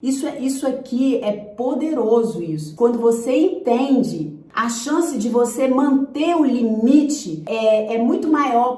Isso aqui é poderoso isso. Quando você entende, a chance de você manter o limite é muito maior.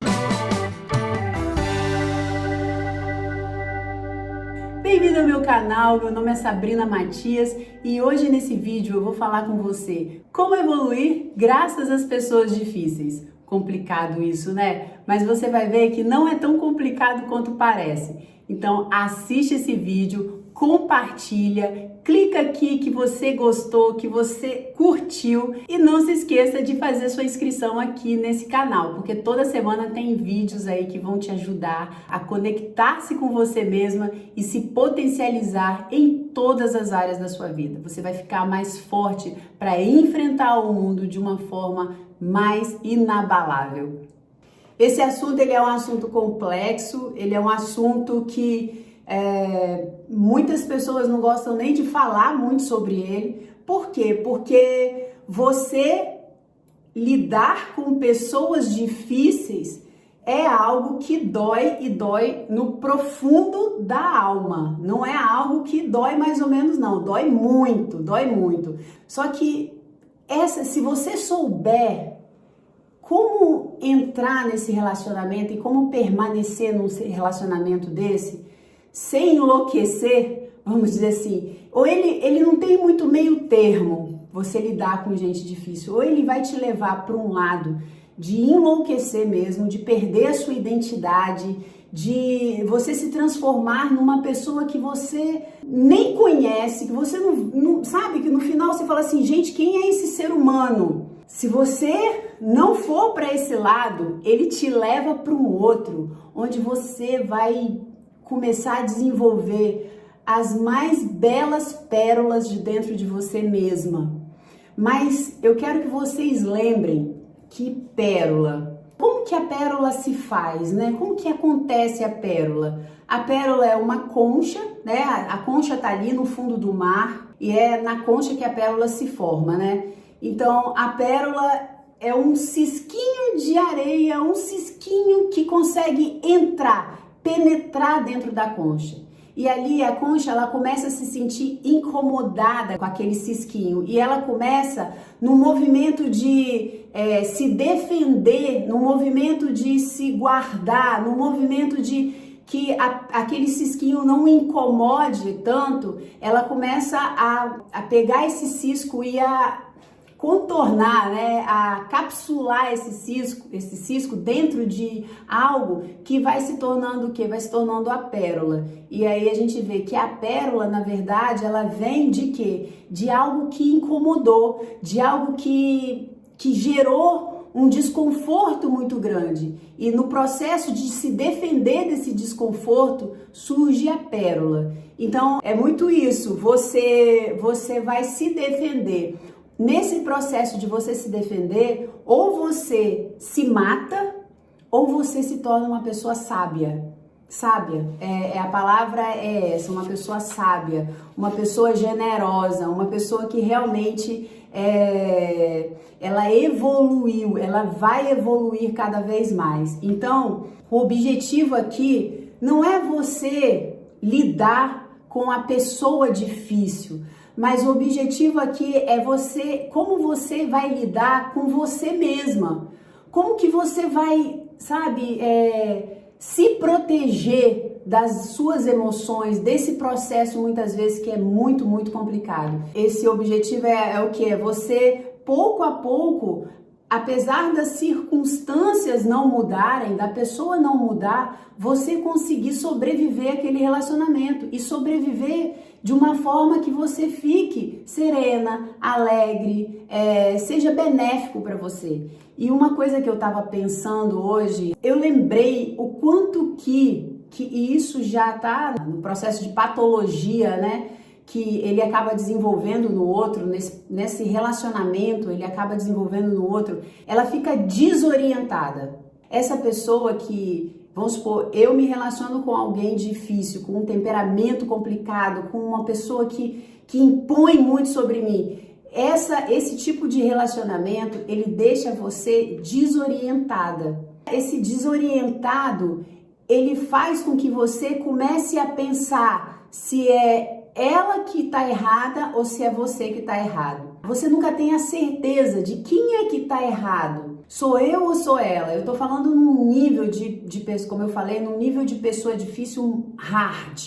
Bem-vindo ao meu canal, meu nome é Sabrina Matias e hoje nesse vídeo eu vou falar com você como evoluir graças às pessoas difíceis. Complicado isso, né? Mas você vai ver que não é tão complicado quanto parece. Então assiste esse vídeo, compartilha, clica aqui que você gostou, que você curtiu e não se esqueça de fazer sua inscrição aqui nesse canal, porque toda semana tem vídeos aí que vão te ajudar a conectar-se com você mesma e se potencializar em todas as áreas da sua vida. Você vai ficar mais forte para enfrentar o mundo de uma forma mais inabalável. Esse assunto ele é um assunto complexo, ele é um assunto que muitas pessoas não gostam nem de falar muito sobre ele. Por quê? Porque você lidar com pessoas difíceis é algo que dói e dói no profundo da alma. Não é algo que dói mais ou menos não, dói muito, dói muito. Só que se você souber como entrar nesse relacionamento e como permanecer num relacionamento desse, sem enlouquecer, vamos dizer assim, ou ele não tem muito meio termo, você lidar com gente difícil, ou ele vai te levar para um lado de enlouquecer mesmo, de perder a sua identidade, de você se transformar numa pessoa que você nem conhece, que você não sabe, que no final você fala assim, gente, quem é esse ser humano? Se você não for para esse lado, ele te leva para um outro, onde você vai começar a desenvolver as mais belas pérolas de dentro de você mesma. Mas eu quero que vocês lembrem que pérola, como que a pérola se faz, né? Como que acontece a pérola? A pérola é uma concha, né? A concha tá ali no fundo do mar e é na concha que a pérola se forma, né? Então a pérola é um cisquinho de areia, um cisquinho que consegue penetrar dentro da concha. E ali a concha, ela começa a se sentir incomodada com aquele cisquinho. E ela começa no movimento de se defender, no movimento de se guardar, no movimento de que aquele cisquinho não incomode tanto, ela começa a pegar esse cisco e a contornar, né, a capsular esse cisco dentro de algo que vai se tornando o quê? Vai se tornando a pérola. E aí a gente vê que a pérola, na verdade, ela vem de quê? De algo que incomodou, de algo que gerou um desconforto muito grande. E no processo de se defender desse desconforto, surge a pérola. Então, é muito isso. Você vai se defender. Nesse processo de você se defender, ou você se mata, ou você se torna uma pessoa sábia. Sábia, a palavra é essa, uma pessoa sábia, uma pessoa generosa, uma pessoa que realmente ela evoluiu, ela vai evoluir cada vez mais. Então, o objetivo aqui não é você lidar com a pessoa difícil, mas o objetivo aqui é como você vai lidar com você mesma. Como que você vai, sabe, se proteger das suas emoções, desse processo muitas vezes que é muito, muito complicado. Esse objetivo é o que? É você, pouco a pouco, apesar das circunstâncias não mudarem, da pessoa não mudar, você conseguir sobreviver àquele relacionamento e sobreviver de uma forma que você fique serena, alegre, seja benéfico para você. E uma coisa que eu estava pensando hoje, eu lembrei o quanto que isso já está no processo de patologia, né? Que ele acaba desenvolvendo no outro, nesse relacionamento, ele acaba desenvolvendo no outro, ela fica desorientada. Essa pessoa que, vamos supor, eu me relaciono com alguém difícil, com um temperamento complicado, com uma pessoa que impõe muito sobre mim, esse tipo de relacionamento, ele deixa você desorientada. Esse desorientado, ele faz com que você comece a pensar se é ela que tá errada ou se é você que tá errado. Você nunca tem a certeza de quem é que tá errado. Sou eu ou sou ela? Eu tô falando num nível de como eu falei, num nível de pessoa difícil hard,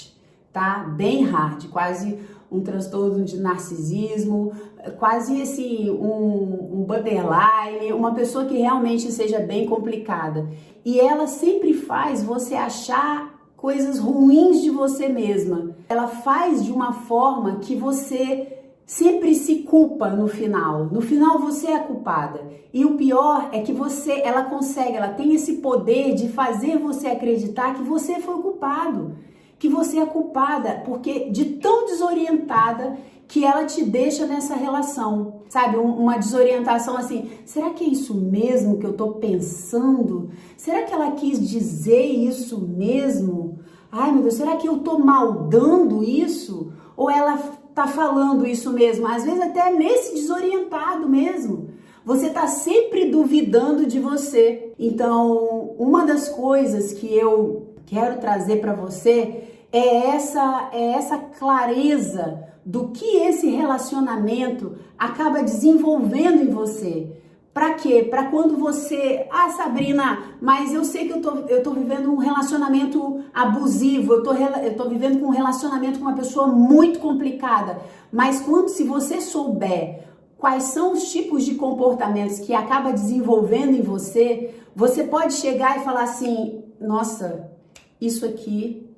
tá? Bem hard, quase um transtorno de narcisismo, quase assim, um borderline, uma pessoa que realmente seja bem complicada. E ela sempre faz você achar coisas ruins de você mesma. Ela faz de uma forma que você sempre se culpa no final. No final você é a culpada. E o pior é que ela tem esse poder de fazer você acreditar que você foi o culpado, que você é culpada, porque de tão desorientada que ela te deixa nessa relação, sabe? Uma desorientação assim, será que é isso mesmo que eu tô pensando? Será que ela quis dizer isso mesmo? Ai, meu Deus, será que eu tô maldando isso? Ou ela tá falando isso mesmo? Às vezes até nesse desorientado mesmo. Você tá sempre duvidando de você. Então, uma das coisas que eu quero trazer para você é essa clareza do que esse relacionamento acaba desenvolvendo em você. Pra quê? Pra quando você... Ah, Sabrina, mas eu sei que eu tô vivendo um relacionamento abusivo, eu tô vivendo um relacionamento com uma pessoa muito complicada. Mas se você souber quais são os tipos de comportamentos que acaba desenvolvendo em você, você pode chegar e falar assim, nossa, isso aqui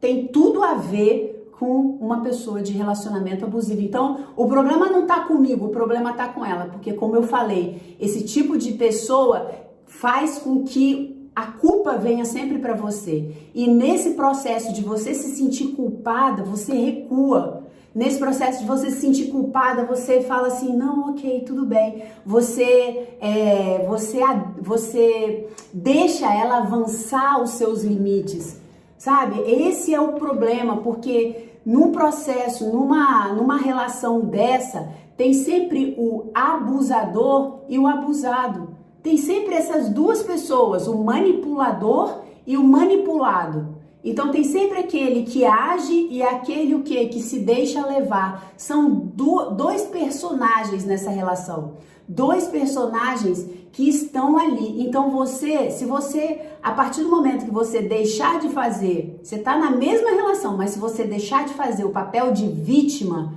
tem tudo a ver com uma pessoa de relacionamento abusivo. Então, o problema não tá comigo, o problema tá com ela, porque como eu falei, esse tipo de pessoa faz com que a culpa venha sempre para você. E nesse processo de você se sentir culpada, você recua. Nesse processo de você se sentir culpada, você fala assim, não, ok, tudo bem. Você deixa ela avançar os seus limites, sabe? Esse é o problema, porque num processo, numa relação dessa, tem sempre o abusador e o abusado. Tem sempre essas duas pessoas, o manipulador e o manipulado. Então tem sempre aquele que age e aquele que se deixa levar. São dois personagens nessa relação. Dois personagens que estão ali. Então se você, a partir do momento que você deixar de fazer, você tá na mesma relação, mas se você deixar de fazer o papel de vítima,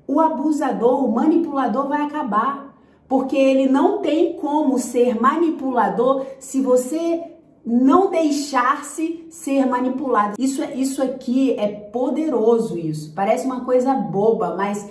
o abusador, o manipulador vai acabar. Porque ele não tem como ser manipulador se você não deixar-se ser manipulado. Isso aqui é poderoso, isso. Parece uma coisa boba, mas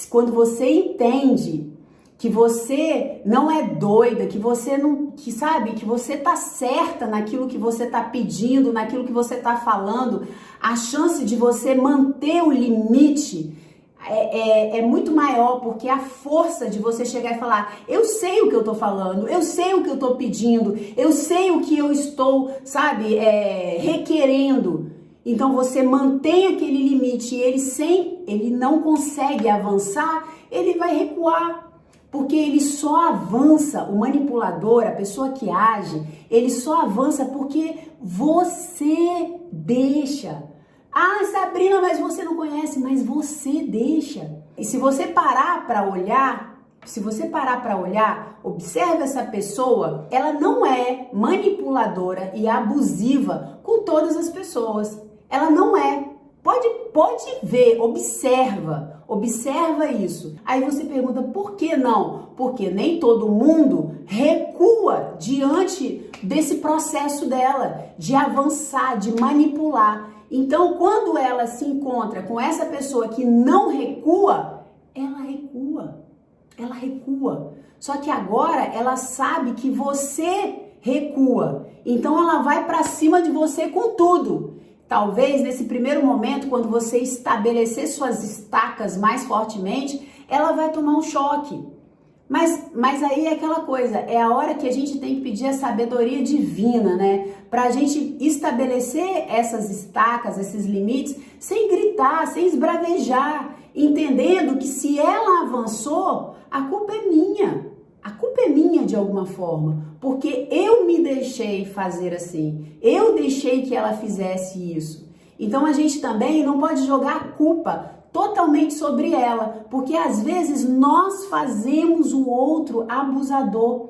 quando você entende que você não é doida, que você não, que sabe, que você tá certa naquilo que você tá pedindo, naquilo que você tá falando, a chance de você manter o limite é muito maior, porque a força de você chegar e falar, eu sei o que eu tô falando, eu sei o que eu tô pedindo, eu sei o que eu estou, sabe, requerendo. Então você mantém aquele limite e ele não consegue avançar, ele vai recuar. Porque ele só avança, o manipulador, a pessoa que age, ele só avança porque você deixa. Ah, Sabrina, mas você não conhece, mas você deixa. E se você parar para olhar, observa essa pessoa, ela não é manipuladora e abusiva com todas as pessoas. Ela não é. Pode ver, observa isso. Aí você pergunta, por que não? Porque nem todo mundo recua diante desse processo dela, de avançar, de manipular. Então, quando ela se encontra com essa pessoa que não recua, ela recua. Só que agora ela sabe que você recua. Então ela vai para cima de você com tudo. Talvez nesse primeiro momento, quando você estabelecer suas estacas mais fortemente, ela vai tomar um choque. Mas aí é aquela coisa, é a hora que a gente tem que pedir a sabedoria divina, né? Pra gente estabelecer essas estacas, esses limites, sem gritar, sem esbravejar, entendendo que se ela avançou, a culpa é minha. A culpa é minha de alguma forma, porque eu me deixei fazer assim, eu deixei que ela fizesse isso. Então a gente também não pode jogar a culpa totalmente sobre ela, porque às vezes nós fazemos o outro abusador.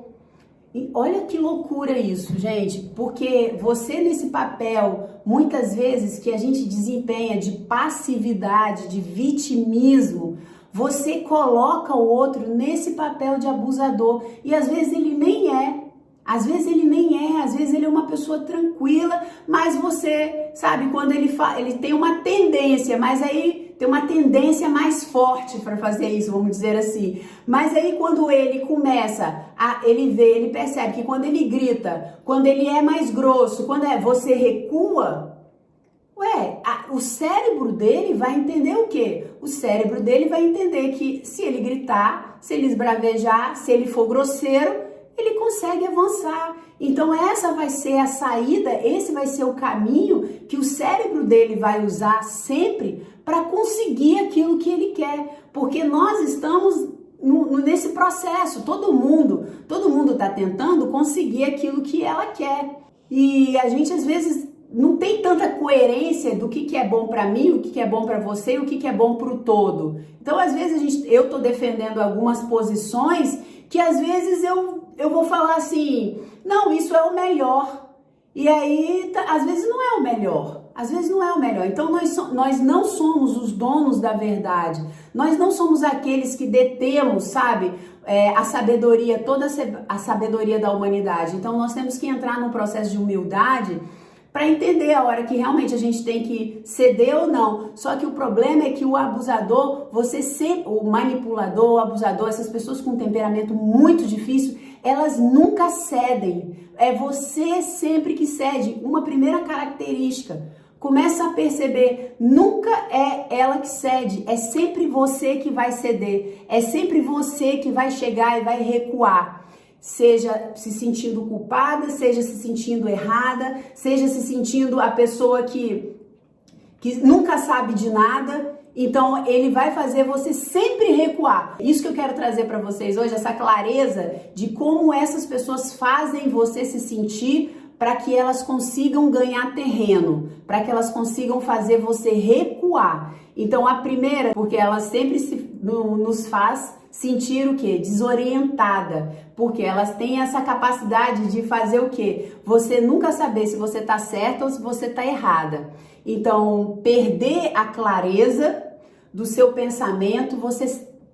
E olha que loucura isso, gente, porque você nesse papel, muitas vezes que a gente desempenha de passividade, de vitimismo, você coloca o outro nesse papel de abusador e às vezes ele nem é. Às vezes ele nem é, às vezes ele é uma pessoa tranquila, mas você, sabe, quando ele tem uma tendência, mas aí tem uma tendência mais forte para fazer isso, vamos dizer assim. Mas aí quando ele começa, ele percebe que quando ele grita, quando ele é mais grosso, você recua, o cérebro dele vai entender o quê? O cérebro dele vai entender que se ele gritar, se ele esbravejar, se ele for grosseiro, ele consegue avançar. Então essa vai ser a saída, esse vai ser o caminho que o cérebro dele vai usar sempre para conseguir aquilo que ele quer, porque nós estamos nesse processo, todo mundo está tentando conseguir aquilo que ela quer, e a gente às vezes não tem tanta coerência do que é bom para mim, o que é bom para você e o que é bom para o todo. Então às vezes eu tô defendendo algumas posições que às vezes eu vou falar assim, não, isso é o melhor. E aí, às vezes não é o melhor. Às vezes não é o melhor. Então, nós não somos os donos da verdade. Nós não somos aqueles que detemos, sabe, a sabedoria, toda a sabedoria da humanidade. Então, nós temos que entrar num processo de humildade para entender a hora que realmente a gente tem que ceder ou não. Só que o problema é que o abusador, o manipulador, o abusador, essas pessoas com um temperamento muito difícil, elas nunca cedem. É você sempre que cede. Uma primeira característica. Começa a perceber, nunca é ela que cede, é sempre você que vai ceder. É sempre você que vai chegar e vai recuar. Seja se sentindo culpada, seja se sentindo errada, seja se sentindo a pessoa que nunca sabe de nada. Então ele vai fazer você sempre recuar. Isso que eu quero trazer para vocês hoje, essa clareza de como essas pessoas fazem você se sentir para que elas consigam ganhar terreno, para que elas consigam fazer você recuar. Então a primeira, porque ela sempre nos faz sentir o quê? Desorientada, porque elas têm essa capacidade de fazer o quê? Você nunca saber se você tá certa ou se você tá errada. Então, perder a clareza do seu pensamento,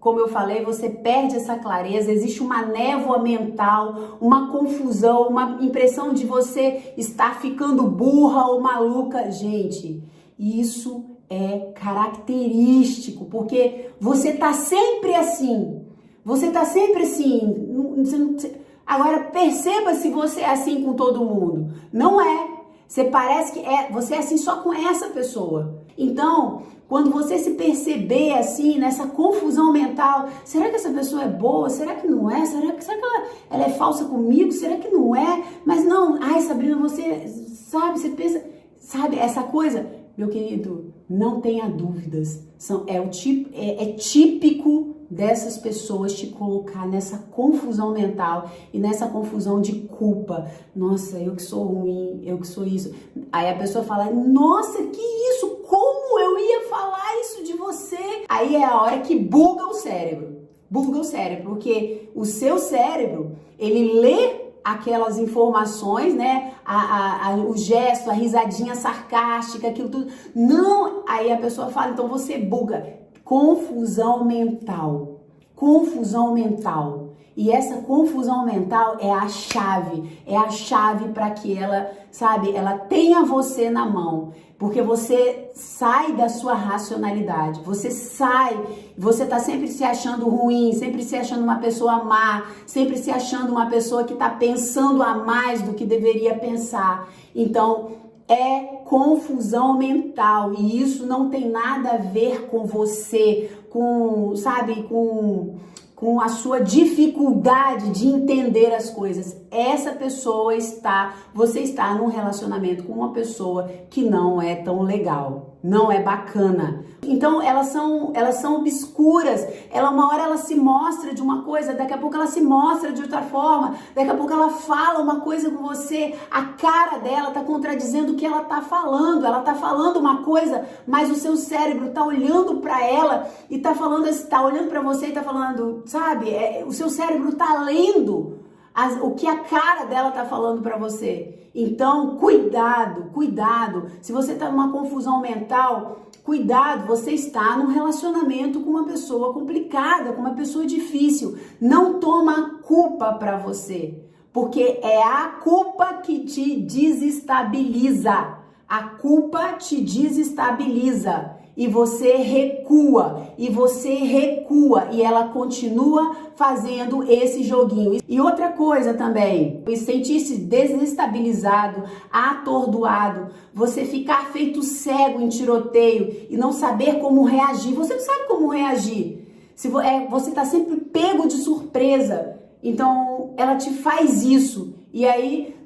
como eu falei, você perde essa clareza, existe uma névoa mental, uma confusão, uma impressão de você estar ficando burra ou maluca. Gente, isso é característico, porque você tá sempre assim. Você tá sempre assim. Agora perceba se você é assim com todo mundo. Não é. Você parece que você é assim só com essa pessoa. Então, quando você se perceber assim, nessa confusão mental, será que essa pessoa é boa? Será que não é? Será que ela é falsa comigo? Será que não é? Mas não, ai Sabrina, você sabe, você pensa, sabe, essa coisa, meu querido, não tenha dúvidas. É típico dessas pessoas te colocar nessa confusão mental e nessa confusão de culpa. Nossa, eu que sou ruim, eu que sou isso. Aí a pessoa fala, nossa, que isso? Como eu ia falar isso de você? Aí é a hora que buga o cérebro. Buga o cérebro, porque o seu cérebro, ele lê aquelas informações, né? O gesto, a risadinha sarcástica, aquilo tudo. Não, aí a pessoa fala, então você buga. Confusão mental. Confusão mental. E essa confusão mental é a chave para que ela, sabe, ela tenha você na mão. Porque você sai da sua racionalidade, você tá sempre se achando ruim, sempre se achando uma pessoa má, sempre se achando uma pessoa que tá pensando a mais do que deveria pensar. Então, é confusão mental e isso não tem nada a ver com você, com a sua dificuldade de entender as coisas. Você está num relacionamento com uma pessoa que não é tão legal. não é bacana. Então elas são obscuras. Uma hora ela se mostra de uma coisa, daqui a pouco ela se mostra de outra forma, daqui a pouco ela fala uma coisa com você, a cara dela tá contradizendo o que ela tá falando. Ela tá falando uma coisa, mas o seu cérebro tá olhando para ela e tá falando, tá olhando para você e tá falando, sabe? O seu cérebro tá lendo o que a cara dela tá falando para você. Então, cuidado. Se você tá numa confusão mental, cuidado, você está num relacionamento com uma pessoa complicada, com uma pessoa difícil. Não toma a culpa para você, porque é a culpa que te desestabiliza. A culpa te desestabiliza. E você recua, e ela continua fazendo esse joguinho. E outra coisa também, sentir-se desestabilizado, atordoado, você ficar feito cego em tiroteio e não saber como reagir. Você não sabe como reagir. Você tá sempre pego de surpresa. Então, ela te faz isso. E aí,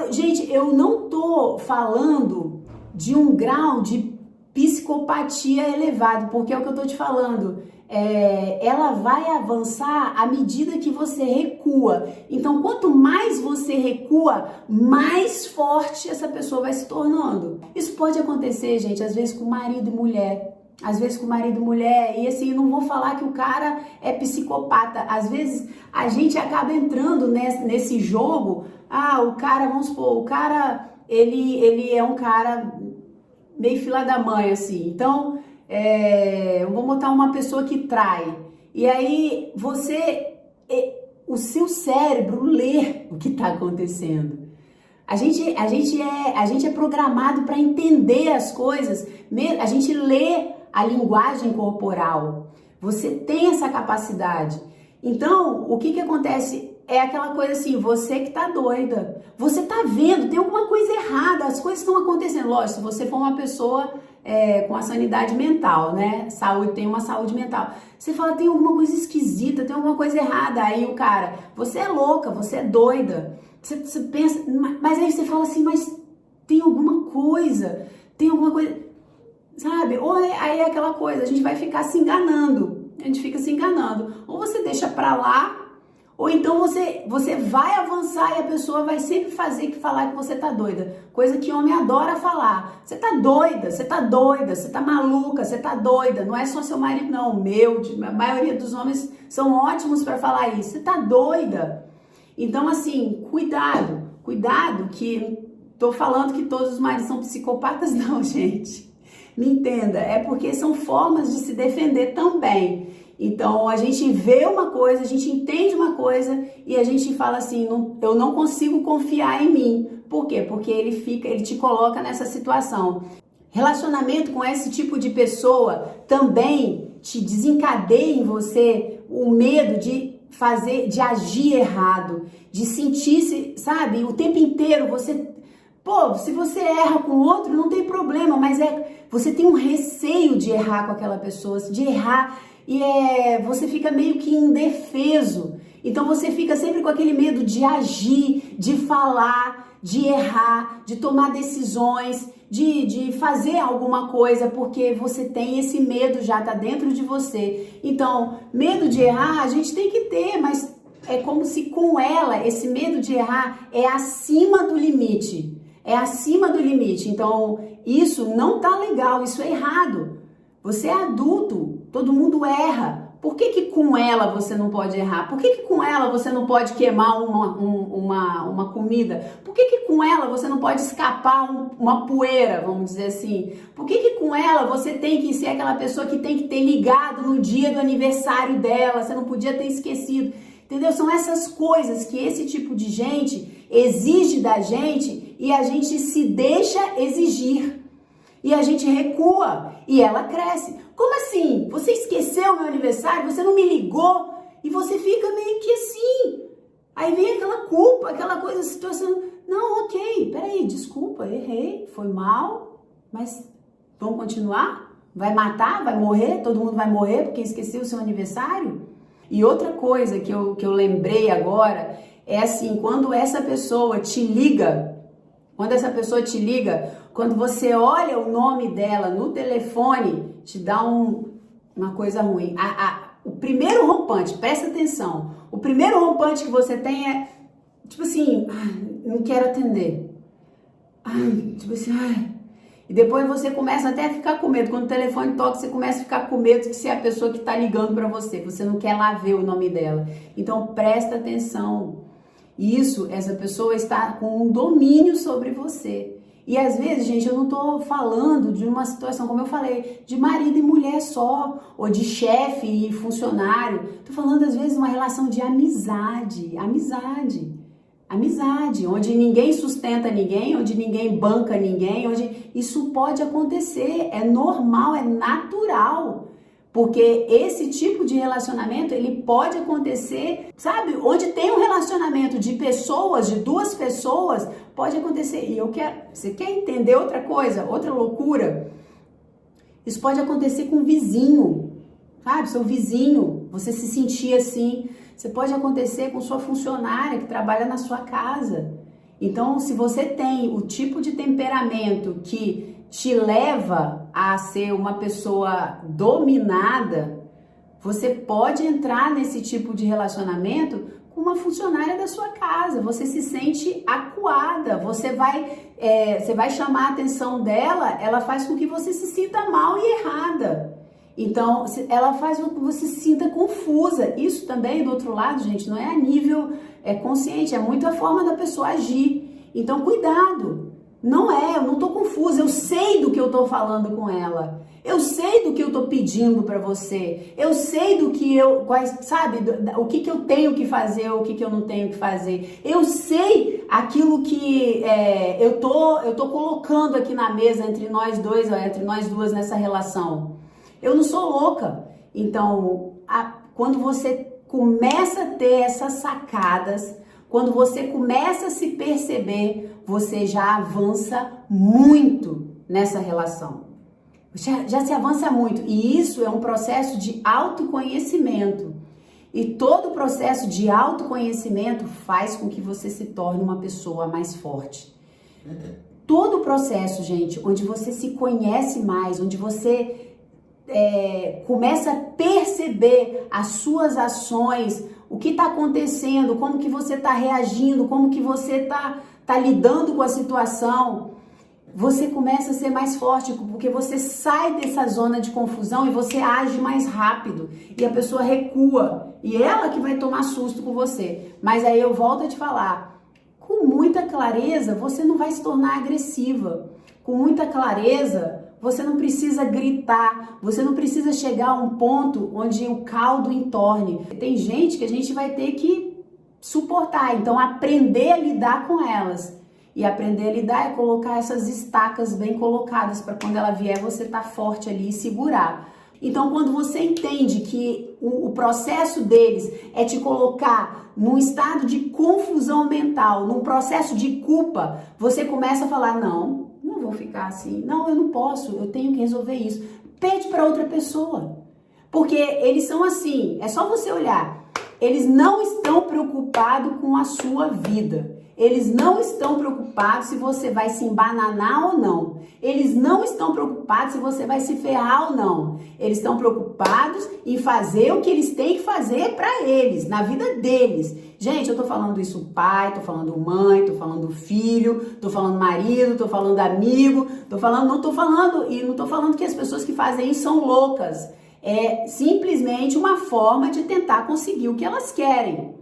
gente, eu não tô falando de um grau de psicopatia elevado, porque é o que eu tô te falando, ela vai avançar à medida que você recua. Então, quanto mais você recua, mais forte essa pessoa vai se tornando. Isso pode acontecer, gente, às vezes com marido e mulher. E assim, não vou falar que o cara é psicopata. Às vezes a gente acaba entrando nesse jogo. O cara, vamos supor, o cara, ele é um cara meio fila da mãe, assim. Então, eu vou botar uma pessoa que trai. E aí, o seu cérebro lê o que está acontecendo. A gente é programado para entender as coisas. A gente lê a linguagem corporal. Você tem essa capacidade. Então, o que acontece? É aquela coisa assim, você que tá doida. Você tá vendo, tem alguma coisa errada, as coisas estão acontecendo. Lógico, se você for uma pessoa com a sanidade mental, né? Tem uma saúde mental. Você fala, tem alguma coisa esquisita, tem alguma coisa errada. Aí o cara, você é louca, você é doida. Você pensa, mas aí você fala assim, mas tem alguma coisa, sabe? Ou aí é aquela coisa, a gente vai ficar se enganando. Ou você deixa pra lá, ou então você vai avançar e a pessoa vai sempre falar que você tá doida. Coisa que homem adora falar. Você tá doida, você tá maluca, você tá doida. Não é só seu marido, não. A maioria dos homens são ótimos para falar isso. Você tá doida. Então, assim, cuidado que tô falando que todos os maridos são psicopatas, não, gente. Me entenda, é porque são formas de se defender também. Então, a gente vê uma coisa, a gente entende uma coisa e a gente fala assim, eu não consigo confiar em mim. Por quê? Porque ele te coloca nessa situação. Relacionamento com esse tipo de pessoa também te desencadeia em você o medo de agir errado, de sentir-se, sabe, o tempo inteiro se você erra com o outro, não tem problema, mas você tem um receio de errar com aquela pessoa, de errar, e você fica meio que indefeso. Então você fica sempre com aquele medo de agir, de falar, de errar, de tomar decisões, de fazer alguma coisa, porque você tem esse medo, já tá dentro de você. Então, medo de errar a gente tem que ter, mas é como se com ela, esse medo de errar é acima do limite. Então, isso não tá legal, isso é errado. Você é adulto, todo mundo erra. Por que com ela você não pode errar? Por que com ela você não pode queimar uma comida? Por que com ela você não pode escapar uma poeira, vamos dizer assim? Por que com ela você tem que ser aquela pessoa que tem que ter ligado no dia do aniversário dela? Você não podia ter esquecido. Entendeu? São essas coisas que esse tipo de gente exige da gente e a gente se deixa exigir. E a gente recua e ela cresce. Como assim? Você esqueceu o meu aniversário? Você não me ligou? E você fica meio que assim. Aí vem aquela culpa, aquela coisa, situação. Não, ok, peraí, desculpa, errei, foi mal, mas vamos continuar? Vai matar? Vai morrer? Todo mundo vai morrer porque esqueceu o seu aniversário? E outra coisa que eu lembrei agora é assim, quando essa pessoa te liga, Quando você olha o nome dela no telefone, te dá uma coisa ruim. O primeiro rompante, presta atenção, o primeiro rompante que você tem é, tipo assim, não quero atender. Tipo assim, E depois você começa até a ficar com medo. Quando o telefone toca, você começa a ficar com medo de ser a pessoa que está ligando para você. Você não quer lá ver o nome dela. Então, presta atenção. Essa pessoa está com um domínio sobre você. E às vezes, gente, eu não tô falando de uma situação, como eu falei, de marido e mulher só, ou de chefe e funcionário. Tô falando, às vezes, uma relação de amizade, onde ninguém sustenta ninguém, onde ninguém banca ninguém, onde isso pode acontecer, é normal, é natural. Porque esse tipo de relacionamento, ele pode acontecer, sabe? Onde tem um relacionamento de pessoas, de duas pessoas, pode acontecer. E você quer entender outra coisa, outra loucura? Isso pode acontecer com um vizinho, sabe? Seu vizinho, você se sentir assim. Você pode acontecer com sua funcionária que trabalha na sua casa. Então, se você tem o tipo de temperamento que te leva a ser uma pessoa dominada, você pode entrar nesse tipo de relacionamento com uma funcionária da sua casa. Você se sente acuada, você vai chamar a atenção dela, ela faz com que você se sinta mal e errada. Então, ela faz com que você se sinta confusa. Isso também, do outro lado, gente, não é a nível consciente, é muito a forma da pessoa agir. Então, cuidado. Eu não tô confusa, eu sei do que eu tô falando com ela. Eu sei do que eu tô pedindo para você. Eu sei do que o que eu tenho que fazer, o que eu não tenho que fazer. Eu sei aquilo que eu tô colocando aqui na mesa entre nós dois, entre nós duas nessa relação. Eu não sou louca. Então, quando você começa a ter essas sacadas, quando você começa a se perceber, você já avança muito nessa relação. Já se avança muito. E isso é um processo de autoconhecimento. E todo processo de autoconhecimento faz com que você se torne uma pessoa mais forte. Todo processo, gente, onde você se conhece mais, onde você começa a perceber as suas ações, o que está acontecendo, como que você está reagindo, como que você tá lidando com a situação, você começa a ser mais forte, porque você sai dessa zona de confusão e você age mais rápido, e a pessoa recua, e ela que vai tomar susto com você. Mas aí eu volto a te falar, com muita clareza, você não vai se tornar agressiva. Com muita clareza, você não precisa gritar, você não precisa chegar a um ponto onde o caldo entorne. Tem gente que a gente vai ter que suportar, então aprender a lidar com elas. E aprender a lidar é colocar essas estacas bem colocadas para quando ela vier você tá forte ali e segurar. Então, quando você entende que o processo deles é te colocar num estado de confusão mental, num processo de culpa, você começa a falar, não vou ficar assim, não, eu não posso, eu tenho que resolver isso. Pede para outra pessoa, porque eles são assim, é só você olhar, eles não estão preocupados com a sua vida. Eles não estão preocupados se você vai se embananar ou não. Eles não estão preocupados se você vai se ferrar ou não. Eles estão preocupados em fazer o que eles têm que fazer para eles, na vida deles. Gente, eu tô falando isso pai, tô falando mãe, tô falando filho, tô falando marido, tô falando amigo, não tô falando que as pessoas que fazem isso são loucas. É simplesmente uma forma de tentar conseguir o que elas querem.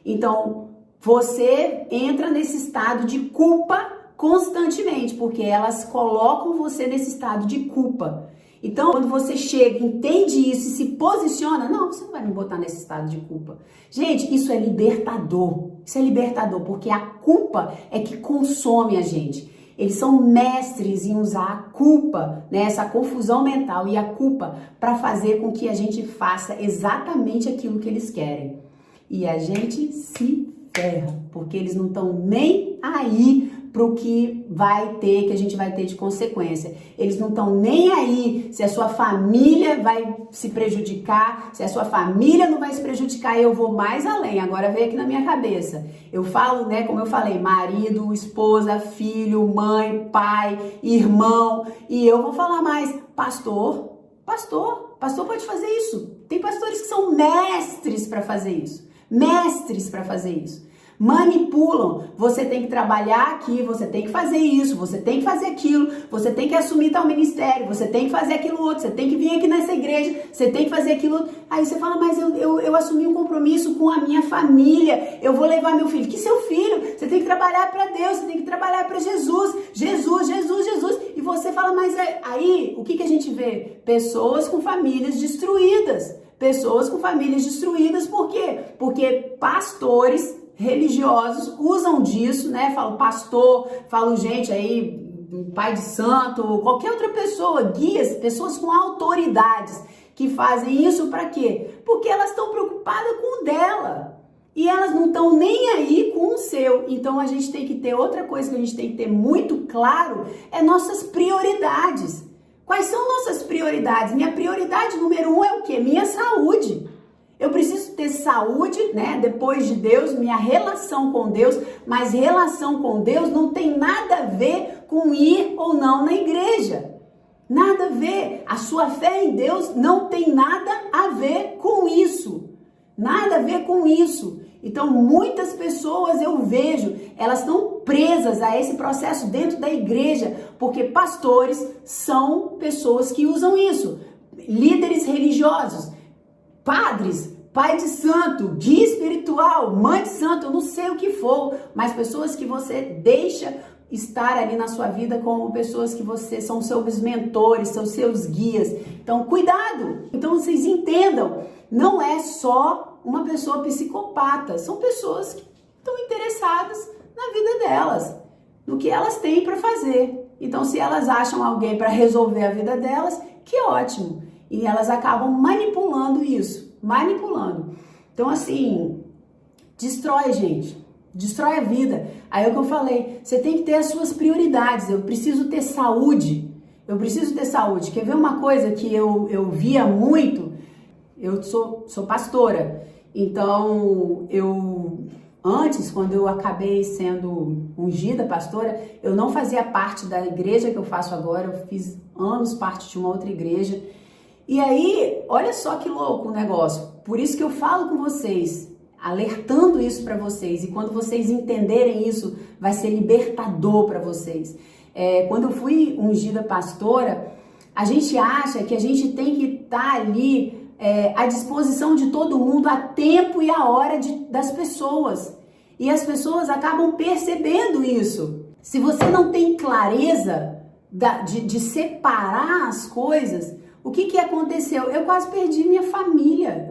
Então, você entra nesse estado de culpa constantemente, porque elas colocam você nesse estado de culpa. Então, quando você chega, entende isso e se posiciona, não, você não vai me botar nesse estado de culpa. Gente, isso é libertador. Isso é libertador, porque a culpa é que consome a gente. Eles são mestres em usar a culpa, né, essa confusão mental e a culpa para fazer com que a gente faça exatamente aquilo que eles querem. E a gente se ferra, porque eles não estão nem aí para o que que a gente vai ter de consequência. Eles não estão nem aí se a sua família vai se prejudicar, se a sua família não vai se prejudicar. Eu vou mais além, agora veio aqui na minha cabeça. Eu falo, né, como eu falei, marido, esposa, filho, mãe, pai, irmão, e eu vou falar mais, pastor pode fazer isso. Tem pastores que são mestres para fazer isso. Mestres para fazer isso. Manipulam. Você tem que trabalhar aqui, você tem que fazer isso, você tem que fazer aquilo, você tem que assumir tal ministério, você tem que fazer aquilo outro, você tem que vir aqui nessa igreja, você tem que fazer aquilo outro. Aí você fala, mas eu assumi um compromisso com a minha família, eu vou levar meu filho. Que seu filho? Você tem que trabalhar para Deus, você tem que trabalhar para Jesus. Jesus. E você fala, mas aí, o que a gente vê? Pessoas com famílias destruídas. Pessoas com famílias destruídas, por quê? Porque pastores religiosos usam disso, né? Falo pastor, falo gente aí, pai de santo, qualquer outra pessoa, guias, pessoas com autoridades que fazem isso para quê? Porque elas estão preocupadas com o dela e elas não estão nem aí com o seu. Então a gente tem que ter outra coisa que a gente tem que ter muito claro, é nossas prioridades. Quais são nossas prioridades? Minha prioridade número 1 é o quê? Minha saúde. Eu preciso ter saúde, né? Depois de Deus, minha relação com Deus, mas relação com Deus não tem nada a ver com ir ou não na igreja. Nada a ver. A sua fé em Deus não tem nada a ver com isso. Nada a ver com isso. Então, muitas pessoas eu vejo, elas estão presas a esse processo dentro da igreja, porque pastores são pessoas que usam isso. Líderes religiosos, padres, pai de santo, guia espiritual, mãe de santo, eu não sei o que for, mas pessoas que você deixa estar ali na sua vida como pessoas que você são seus mentores, são seus guias. Então, cuidado! Então, vocês entendam, não é só uma pessoa psicopata, são pessoas que estão interessadas na vida delas, no que elas têm para fazer. Então, se elas acham alguém para resolver a vida delas, que ótimo! E elas acabam manipulando isso, manipulando. Então, assim, destrói, gente. Destrói a vida. Aí é o que eu falei, você tem que ter as suas prioridades. Eu preciso ter saúde. Eu preciso ter saúde. Quer ver uma coisa que eu via muito? Eu sou pastora. Então, antes, quando eu acabei sendo ungida pastora, eu não fazia parte da igreja que eu faço agora. Eu fiz anos parte de uma outra igreja. E aí, olha só que louco o negócio. Por isso que eu falo com vocês, alertando isso para vocês. E quando vocês entenderem isso, vai ser libertador para vocês. Quando eu fui ungida pastora, a gente acha que a gente tem que estar ali à disposição de todo mundo a tempo e a hora das pessoas. E as pessoas acabam percebendo isso. Se você não tem clareza de separar as coisas, o que aconteceu? Eu quase perdi minha família,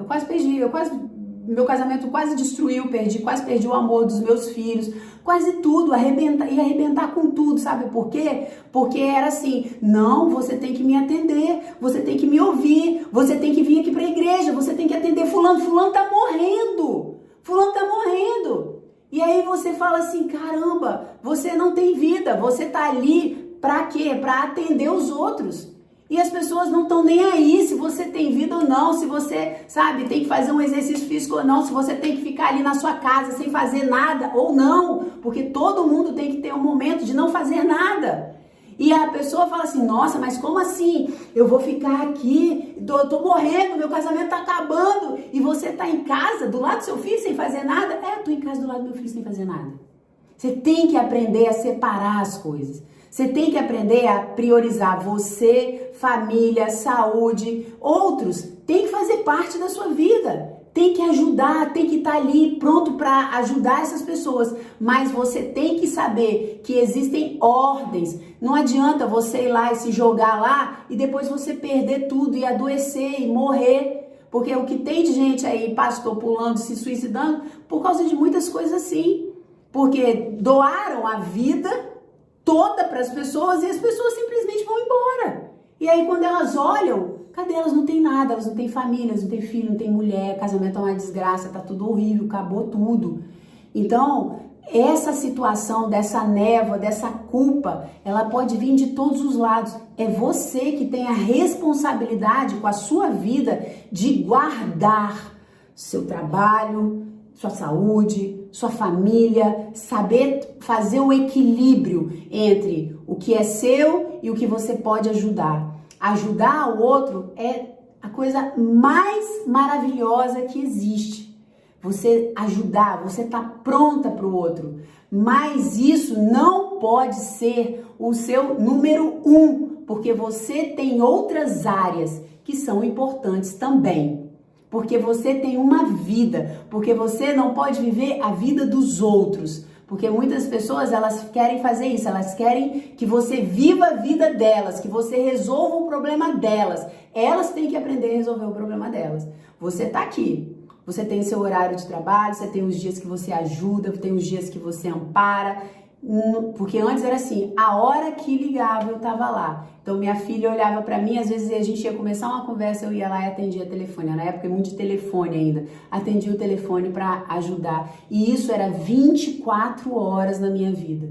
meu casamento quase destruiu, quase perdi o amor dos meus filhos, quase tudo, ia arrebentar com tudo, sabe por quê? Porque era assim, não, você tem que me atender, você tem que me ouvir, você tem que vir aqui pra igreja, você tem que atender fulano tá morrendo, E aí você fala assim, caramba, você não tem vida, você tá ali pra quê? Pra atender os outros. E as pessoas não estão nem aí se você tem vida ou não, se você, sabe, tem que fazer um exercício físico ou não, se você tem que ficar ali na sua casa sem fazer nada ou não, porque todo mundo tem que ter um momento de não fazer nada. E a pessoa fala assim, nossa, mas como assim? Eu vou ficar aqui, tô morrendo, meu casamento tá acabando, e você tá em casa, do lado do seu filho, sem fazer nada? Tô em casa do lado do meu filho sem fazer nada. Você tem que aprender a separar as coisas. Você tem que aprender a priorizar você, família, saúde, outros. Tem que fazer parte da sua vida. Tem que ajudar, tem que estar ali pronto para ajudar essas pessoas. Mas você tem que saber que existem ordens. Não adianta você ir lá e se jogar lá e depois você perder tudo e adoecer e morrer. Porque o que tem de gente aí, pastor, pulando, se suicidando, por causa de muitas coisas assim. Porque doaram a vida toda para as pessoas e as pessoas simplesmente vão embora. E aí quando elas olham, cadê? Elas não têm nada, elas não têm família, elas não têm filho, não têm mulher, casamento é uma desgraça, tá tudo horrível, acabou tudo. Então, essa situação, dessa névoa, dessa culpa, ela pode vir de todos os lados. É você que tem a responsabilidade com a sua vida de guardar seu trabalho, sua saúde, sua família, saber fazer o equilíbrio entre o que é seu e o que você pode ajudar. Ajudar o outro é a coisa mais maravilhosa que existe. Você ajudar, você tá pronta para o outro. Mas isso não pode ser o seu número 1, porque você tem outras áreas que são importantes também. Porque você tem uma vida, porque você não pode viver a vida dos outros. Porque muitas pessoas, elas querem fazer isso, elas querem que você viva a vida delas, que você resolva o problema delas. Elas têm que aprender a resolver o problema delas. Você tá aqui, você tem seu horário de trabalho, você tem os dias que você ajuda, tem os dias que você ampara. Porque antes era assim, a hora que ligava eu tava lá. Então minha filha olhava pra mim, às vezes a gente ia começar uma conversa, eu ia lá e atendia telefone. Na época muito de telefone ainda, atendia o telefone pra ajudar. E isso era 24 horas na minha vida.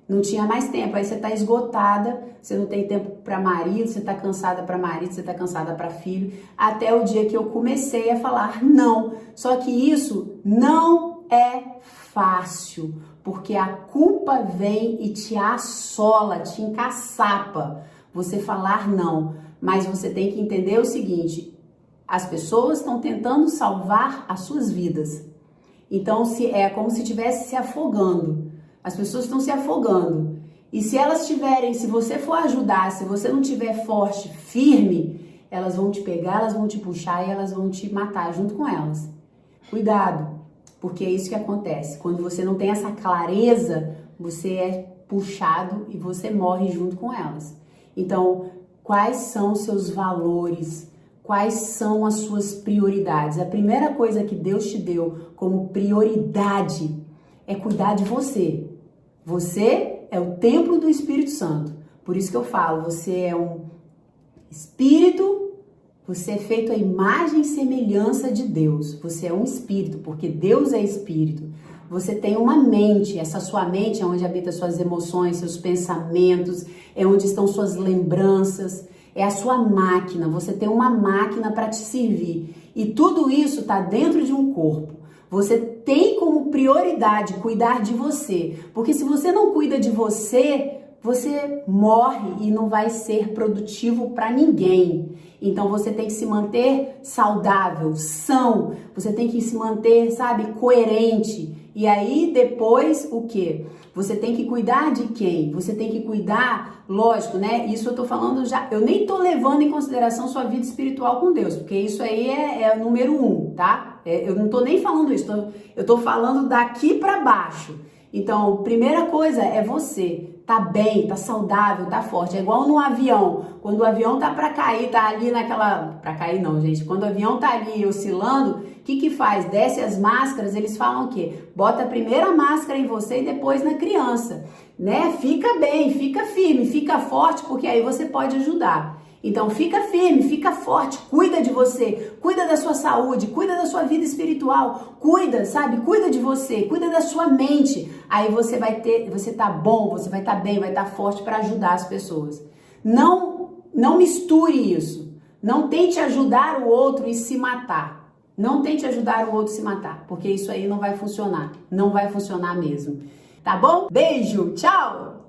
Não tinha mais tempo, aí você tá esgotada, você não tem tempo pra marido, você tá cansada pra marido, você tá cansada pra filho. Até o dia que eu comecei a falar não. Só que isso não é fácil, porque a culpa vem e te assola, te encaçapa você falar não. Mas você tem que entender o seguinte, as pessoas estão tentando salvar as suas vidas. Então é como se estivesse se afogando. As pessoas estão se afogando. E se elas tiverem, se você for ajudar, se você não tiver forte, firme, elas vão te pegar, elas vão te puxar e elas vão te matar junto com elas. Cuidado. Porque é isso que acontece. Quando você não tem essa clareza, você é puxado e você morre junto com elas. Então, quais são os seus valores? Quais são as suas prioridades? A primeira coisa que Deus te deu como prioridade é cuidar de você. Você é o templo do Espírito Santo. Por isso que eu falo, você é um espírito. Você é feito à imagem e semelhança de Deus. Você é um espírito, porque Deus é espírito. Você tem uma mente, essa sua mente é onde habita suas emoções, seus pensamentos, é onde estão suas lembranças, é a sua máquina. Você tem uma máquina para te servir. E tudo isso está dentro de um corpo. Você tem como prioridade cuidar de você, porque se você não cuida de você, você morre e não vai ser produtivo para ninguém. Então você tem que se manter saudável, são, você tem que se manter, sabe, coerente. E aí depois o quê? Você tem que cuidar de quem? Você tem que cuidar, lógico, né? Isso eu tô falando já, eu nem tô levando em consideração sua vida espiritual com Deus, porque isso aí é o número 1, tá? Eu não tô nem falando isso, eu tô falando daqui para baixo. Então, primeira coisa é você tá bem, tá saudável, tá forte. É igual no avião. Quando o avião tá para cair, tá ali naquela... Para cair não, gente. Quando o avião tá ali oscilando, o que faz? Desce as máscaras, eles falam o quê? Bota a primeira máscara em você e depois na criança, né? Fica bem, fica firme, fica forte, porque aí você pode ajudar. Então fica firme, fica forte, cuida de você, cuida da sua saúde, cuida da sua vida espiritual, cuida, sabe? Cuida de você, cuida da sua mente. Aí você tá bom, você vai estar bem, vai estar forte para ajudar as pessoas. Não misture isso. Não tente ajudar o outro e se matar. Não tente ajudar o outro a se matar, porque isso aí não vai funcionar. Não vai funcionar mesmo. Tá bom? Beijo, tchau!